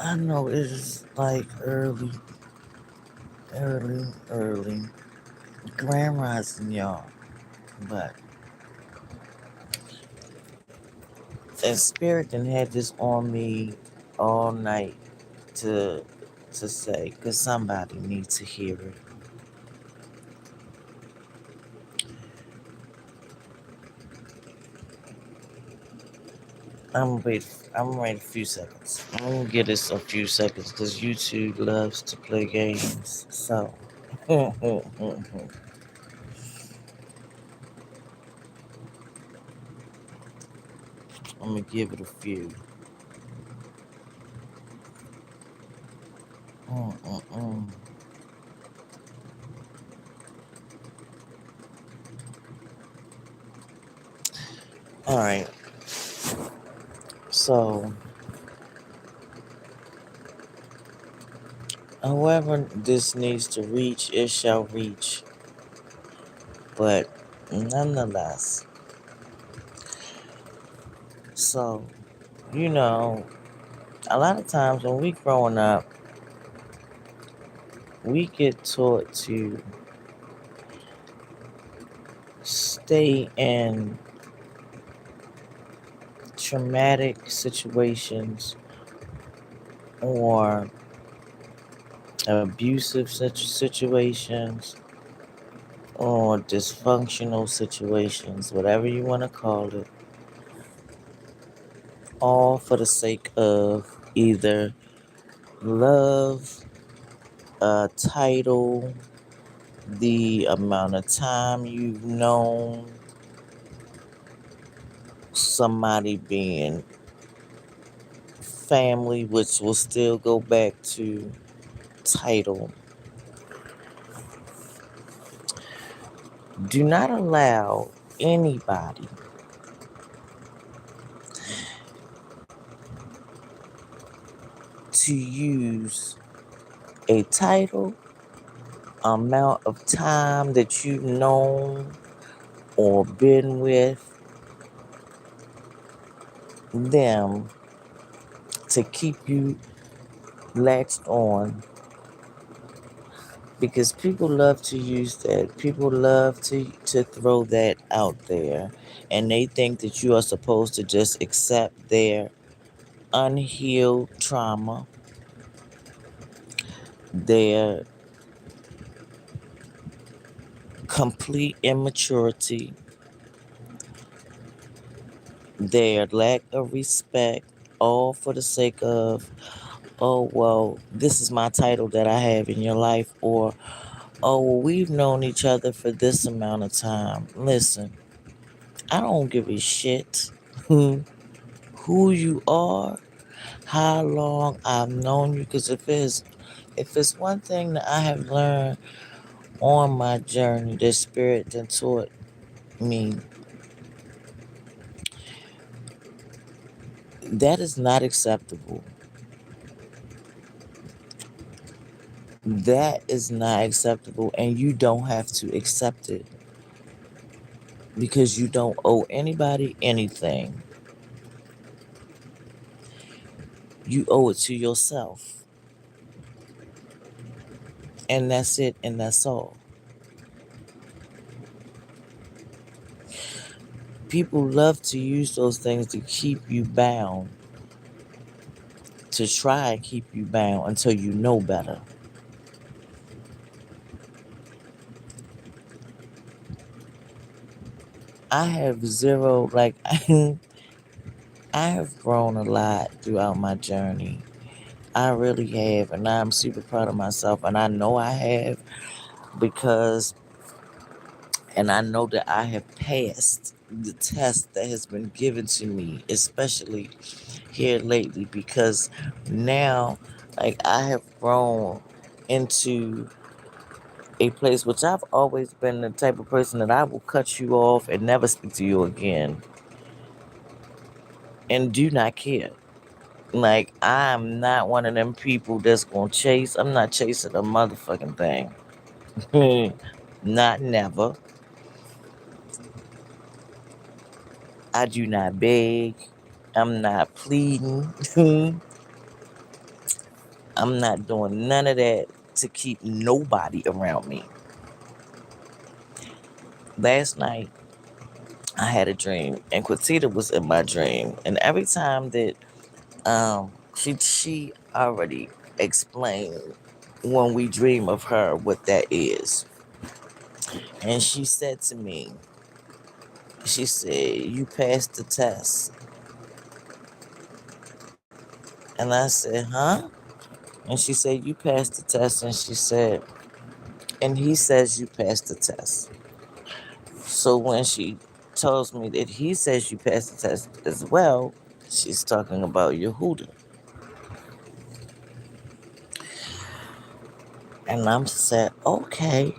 I know it's like early grand rising, y'all. But and spirit done had this on me all night to to say, cause somebody needs to hear it. I'm gonna wait. I'm gonna wait a few seconds. I'm gonna get this a few seconds because YouTube loves to play games. So I'm gonna give it a few. Mm-mm-mm. All right. So however this needs to reach, it shall reach. But nonetheless, so you know, a lot of times when we growing up, we get taught to stay in traumatic situations or abusive situations or dysfunctional situations, whatever you want to call it, all for the sake of either love, a title, the amount of time you've known somebody being family, which will still go back to title. Do not allow anybody to use a title, amount of time that you've known or been with them to keep you latched on, because people love to use that. People love to throw that out there, and they think that you are supposed to just accept their unhealed trauma, their complete immaturity, their lack of respect, all for the sake of, oh, well, this is my title that I have in your life, or, oh, well, we've known each other for this amount of time. Listen, I don't give a shit who you are, how long I've known you, because if it's one thing that I have learned on my journey that spirit then taught me, that is not acceptable. That is not acceptable, and you don't have to accept it because you don't owe anybody anything. You owe it to yourself, and that's it, and that's all. People love to use those things to keep you bound, to try and keep you bound until you know better. I have zero, like, I have grown a lot throughout my journey. I really have, and I'm super proud of myself, and I know I have because, and I know that I have passed the test that has been given to me, especially here lately, because now, like, I have grown into a place which I've always been the type of person that I will cut you off and never speak to you again and do not care. Like, I'm not one of them people that's gonna chase. I'm not chasing a motherfucking thing. Not never. I do not beg. I'm not pleading. I'm not doing none of that to keep nobody around me. Last night, I had a dream, and Quatita was in my dream. And every time that she already explained when we dream of her what that is. And she said to me, she said, "You passed the test." And I said, "Huh?" And she said, "You passed the test." And she said, "And he says you passed the test." So when she tells me that he says you passed the test as well, she's talking about Yehuda. And I'm said, okay.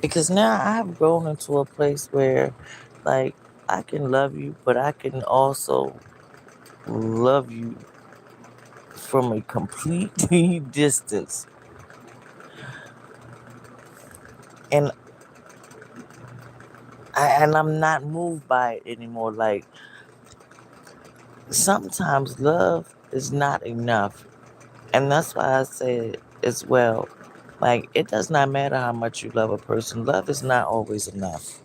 Because now I've grown into a place where, like, I can love you, but I can also love you from a completely distance. And I'm not moved by it anymore. Like, sometimes love is not enough. And that's why I said as well, like, it does not matter how much you love a person. Love is not always enough.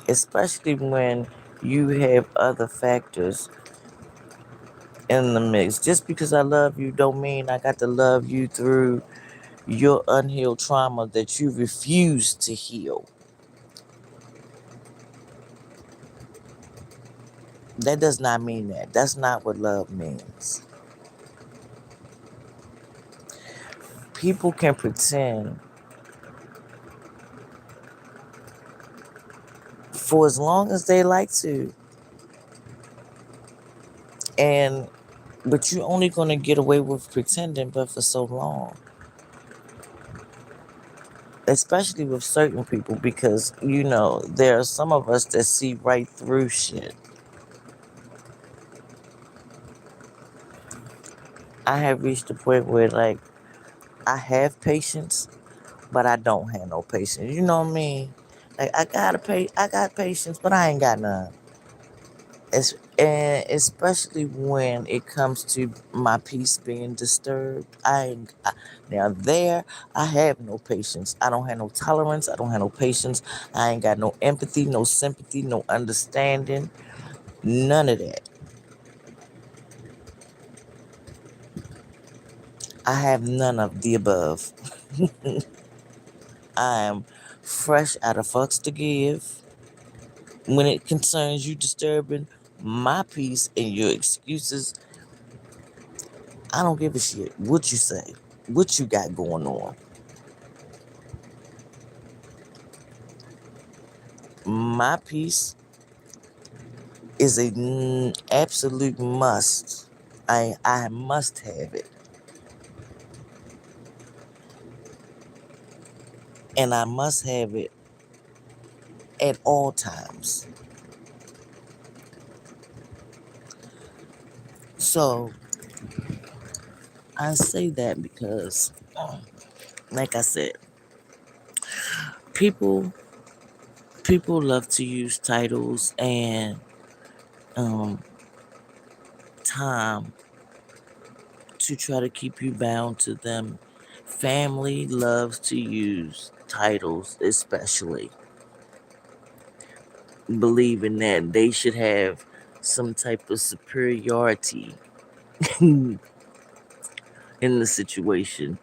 Especially when you have other factors in the mix. Just because I love you don't mean I got to love you through your unhealed trauma that you refuse to heal. That does not mean that. That's not what love means. People can pretend for as long as they like to, and but you're only gonna get away with pretending but for so long. Especially with certain people, because there are some of us that see right through shit. I have reached a point where, like, I have patience, but I don't have no patience. You know what I mean? Like, I got patience, but I ain't got none. And especially when it comes to my peace being disturbed. Now there, I have no patience. I don't have no tolerance. I don't have no patience. I ain't got no empathy, no sympathy, no understanding, none of that. I have none of the above. I am fresh out of fucks to give. When it concerns you disturbing my peace and your excuses, I don't give a shit what you say, what you got going on. My peace is a absolute must. I must have it, and I must have it at all times. So I say that because, like I said, people people love to use titles and um, time to try to keep you bound to them. Family loves to use titles, especially believing that they should have some type of superiority in the situation,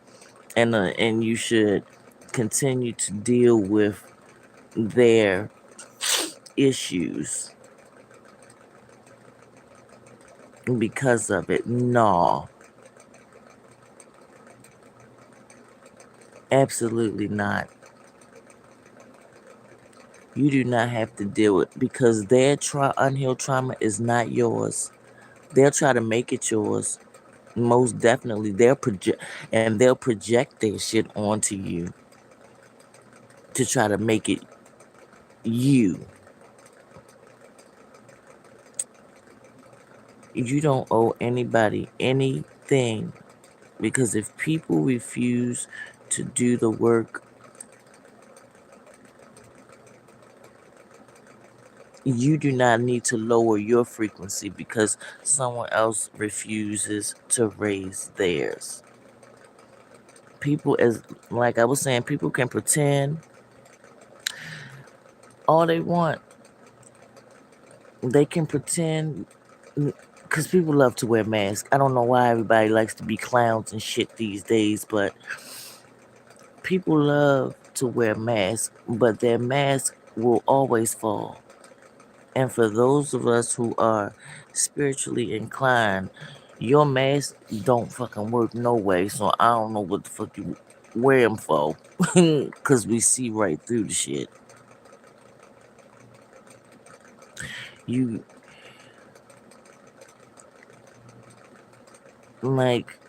and you should continue to deal with their issues because of it. No, absolutely not. You do not have to deal with, because their unhealed trauma is not yours. They'll try to make it yours. Most definitely, they'll project their shit onto you to try to make it you. You don't owe anybody anything, because if people refuse to do the work You do not need to lower your frequency because someone else refuses to raise theirs. People, as like I was saying, people can pretend all they want. They can pretend because people love to wear masks. I don't know why everybody likes to be clowns and shit these days, but people love to wear masks, but their mask will always fall. And for those of us who are spiritually inclined, your mask don't fucking work no way. So I don't know what the fuck you wear them for, because we see right through the shit. You like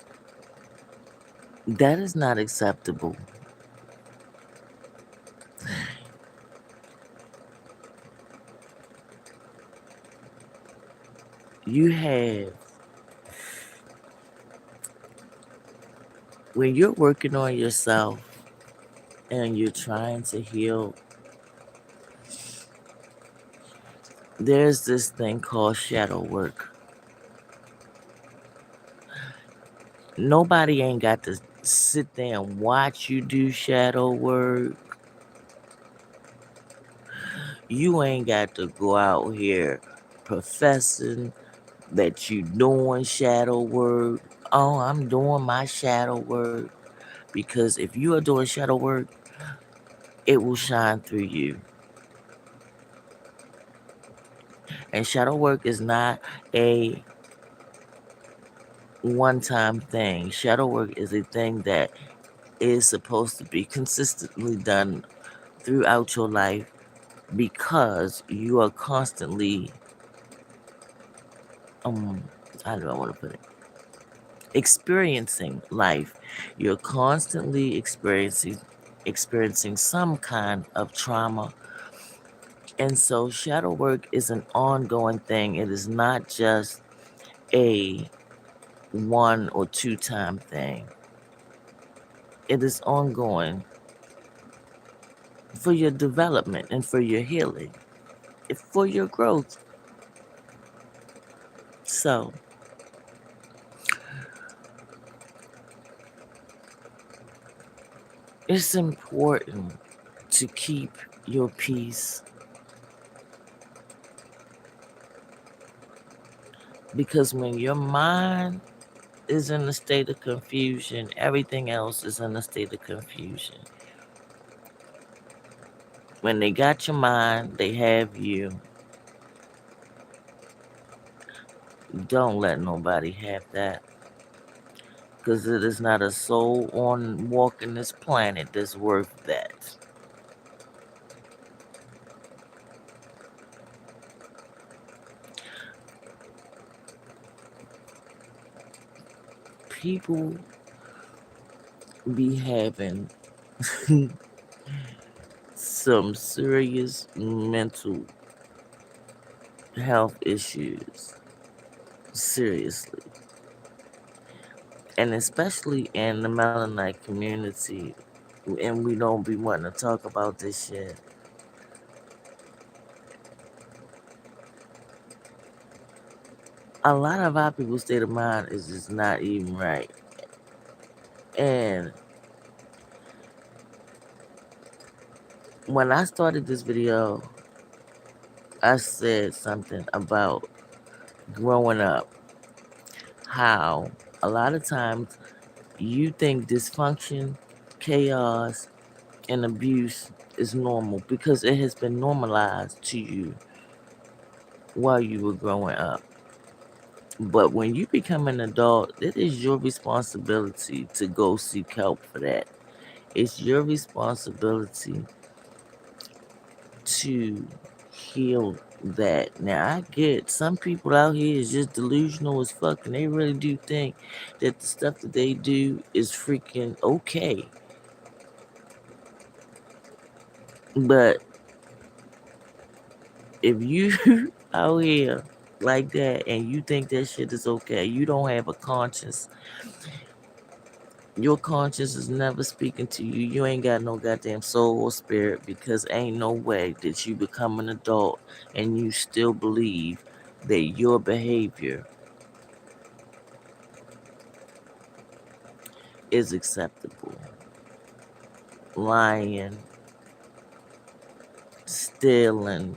that is not acceptable. You have when you're working on yourself and you're trying to heal, there's this thing called shadow work. Nobody ain't got to sit there and watch you do shadow work. You ain't got to go out here professing that you doing shadow work. Oh, I'm doing my shadow work. Because if you are doing shadow work, it will shine through you. And shadow work is not a one time thing. Shadow work is a thing that is supposed to be consistently done throughout your life because you are constantly um how do I want to put it? Experiencing life. You're constantly experiencing some kind of trauma. And so shadow work is an ongoing thing. It is not just a one or two time thing. It is ongoing for your development and for your healing, for your growth. So it's important to keep your peace because when your mind is in a state of confusion, everything else is in a state of confusion. When they got your mind, they have you. Don't let nobody have that. Because it is not a soul on walking this planet that's worth that. People be having some serious mental health issues. Seriously. And especially in the Mennonite community. And we don't be wanting to talk about this shit. A lot of our people's state of mind is just not even right. And when I started this video, I said something about growing up. How a lot of times you think dysfunction, chaos, and abuse is normal because it has been normalized to you while you were growing up. But when you become an adult, it is your responsibility to go seek help for that. It's your responsibility to heal that. Now, I get some people out here is just delusional as fuck, and they really do think that the stuff that they do is freaking okay. But if you out here like that and you think that shit is okay, you don't have a conscience. Your conscience is never speaking to you. You ain't got no goddamn soul or spirit because ain't no way that you become an adult and you still believe that your behavior is acceptable. Lying, stealing,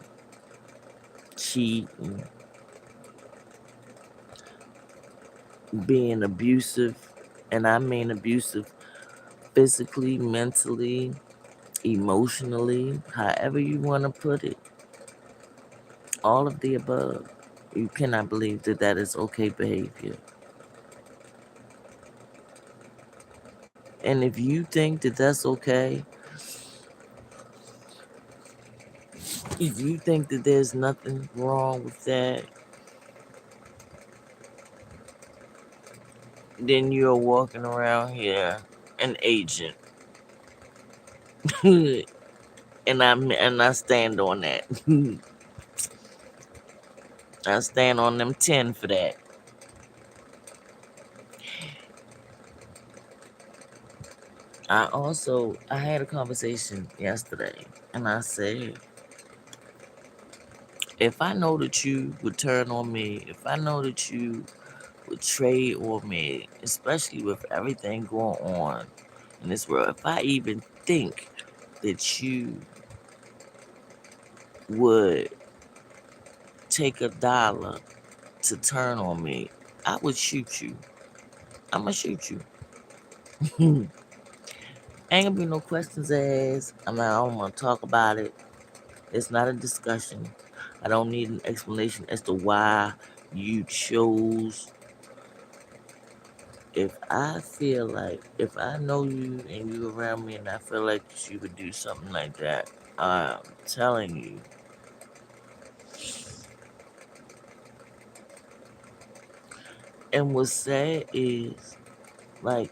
cheating, being abusive, and I mean abusive physically, mentally, emotionally, however you want to put it, all of the above. You cannot believe that that is okay behavior. And if you think that that's okay, if you think that there's nothing wrong with that, then you're walking around here an agent. And I stand on that. I stand on them 10 for that. I had a conversation yesterday and I said, if I know that you would turn on me, if I know that you would trade on me, especially with everything going on in this world, if I even think that you would take $1 to turn on me, I would shoot you. I'm gonna shoot you. Ain't gonna be no questions asked. I don't wanna talk about it. It's not a discussion. I don't need an explanation as to why you chose. If I feel like, if I know you and you around me and I feel like you would do something like that, I'm telling you. And what's sad is, like,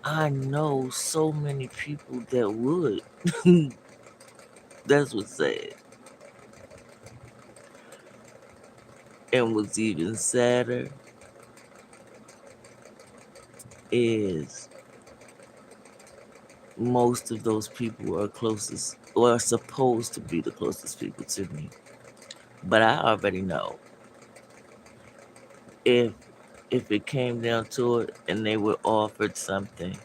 I know so many people that would. That's what's sad. And what's even sadder is most of those people are closest or are supposed to be the closest people to me. But I already know if it came down to it and they were offered something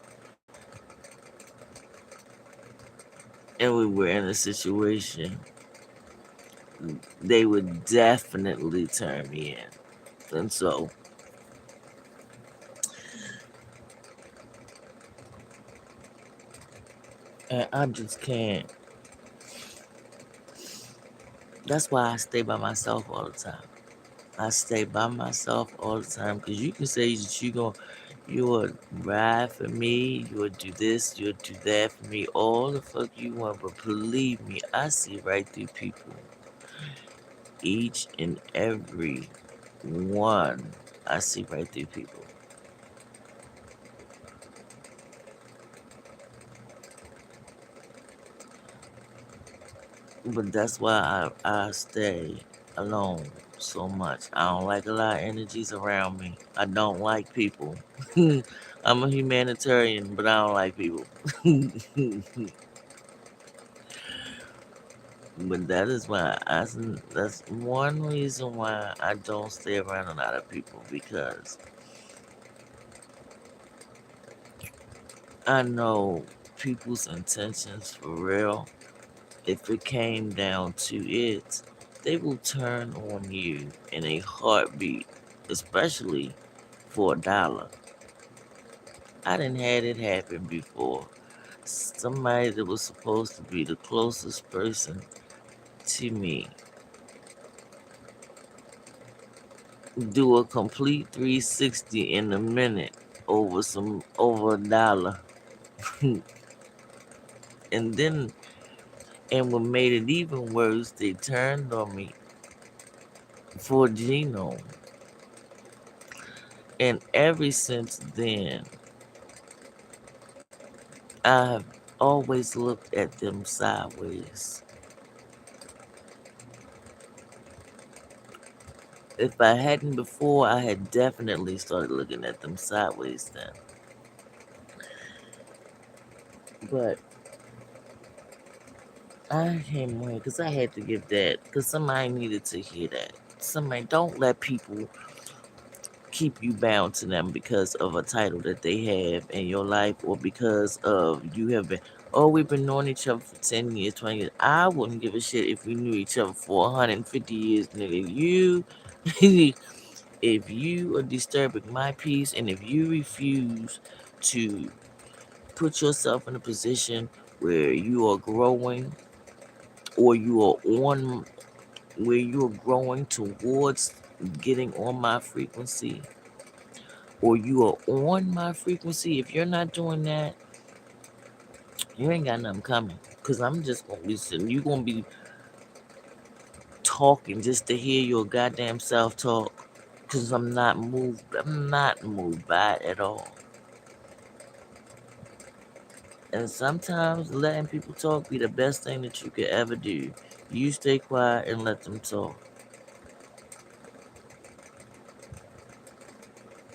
and we were in a situation, they would definitely turn me in. And so and I just can't. That's why I stay by myself all the time. I stay by myself all the time because you can say that you would ride for me, you would do this, you would do that for me, all the fuck you want, but believe me, I see right through people. Each and every one, I see right through people. But that's why I stay alone so much. I don't like a lot of energies around me. I don't like people. I'm a humanitarian, but I don't like people. But that is why that's one reason why I don't stay around a lot of people because I know people's intentions for real. If it came down to it, they will turn on you in a heartbeat, especially for $1. I didn't had it happen before. Somebody that was supposed to be the closest person to me do a complete 360 in a minute over $1. And then and what made it even worse, they turned on me for genome. And ever since then, I have always looked at them sideways. If I hadn't before, I had definitely started looking at them sideways then. But I came on here because I had to give that, because somebody needed to hear that. Somebody, don't let people keep you bound to them because of a title that they have in your life, or because of you have been, oh, we've been knowing each other for 10 years, 20 years. I wouldn't give a shit if we knew each other for 150 years, nigga. You, if you are disturbing my peace, and if you refuse to put yourself in a position where you are growing, or you are on, where you're growing towards getting on my frequency, or you are on my frequency, if you're not doing that, you ain't got nothing coming. Cause I'm just gonna be sitting, you gonna be talking just to hear your goddamn self talk. Cause I'm not moved by it at all. And sometimes letting people talk be the best thing that you could ever do. You stay quiet and let them talk.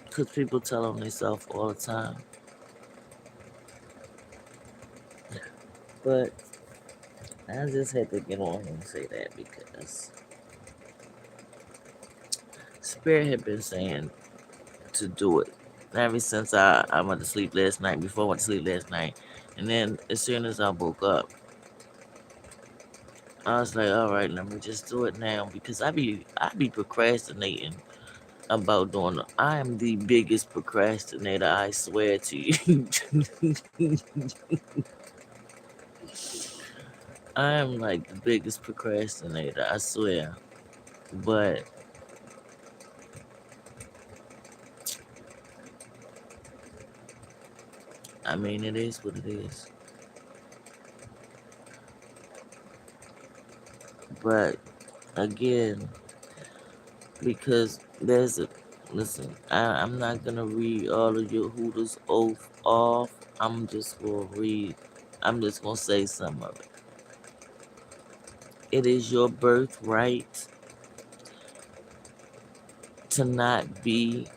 Cause people tell on themselves all the time. But I just had to get on here and say that, because Spirit had been saying to do it ever since I went to sleep last night, before I went to sleep last night. And then as soon as I woke up, I was like, all right, let me just do it now, because I be procrastinating about doing it. I am the biggest procrastinator, I swear to you. I am like the biggest procrastinator, I swear. But I mean, it is what it is. But again, because there's a, listen, I'm not gonna read all of your Hooters oath off. I'm just gonna say some of it. It is your birthright to not be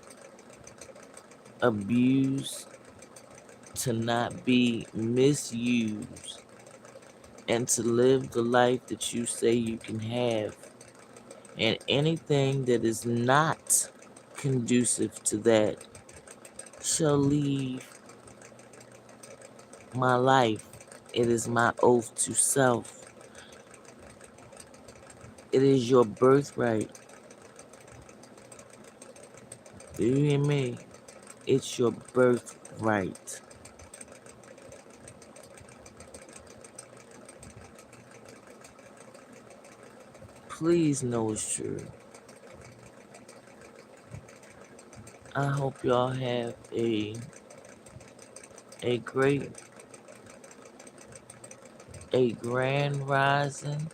abused, to not be misused, and to live the life that you say you can have. And anything that is not conducive to that shall leave my life. It is my oath to self. It is your birthright. Do you hear me? It's your birthright. Please know it's true. I hope y'all have a great, a grand rising,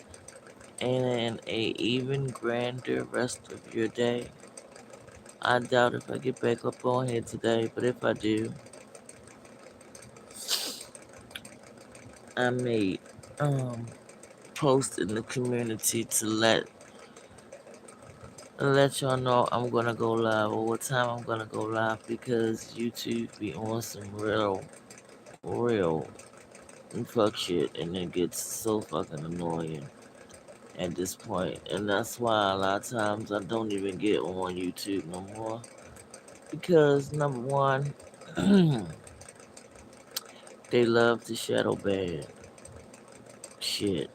and a even grander rest of your day. I doubt if I get back up on here today, but if I do, I may post in the community to let y'all know I'm gonna go live, or what time I'm gonna go live, because YouTube be on some real fuck shit, and it gets so fucking annoying at this point. And that's why a lot of times I don't even get on YouTube no more, because number one, they love to shadow ban shit,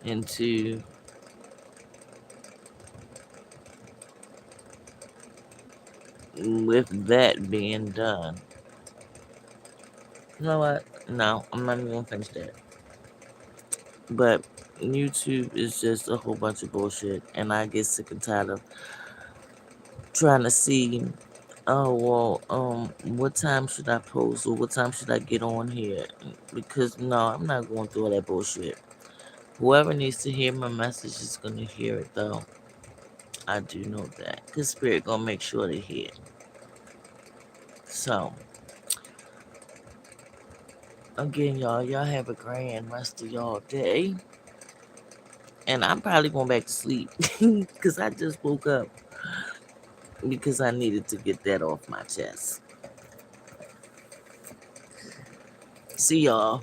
and two, with that being done, you know what? No, I'm not even gonna finish that. But YouTube is just a whole bunch of bullshit, and I get sick and tired of trying to see, oh well, what time should I post, or what time should I get on here? Because no, I'm not going through all that bullshit. Whoever needs to hear my message is gonna hear it, though. I do know that. Cause Spirit gonna make sure they hear it. So again, y'all have a grand rest of y'all day. And I'm probably going back to sleep because I just woke up, because I needed to get that off my chest. See y'all.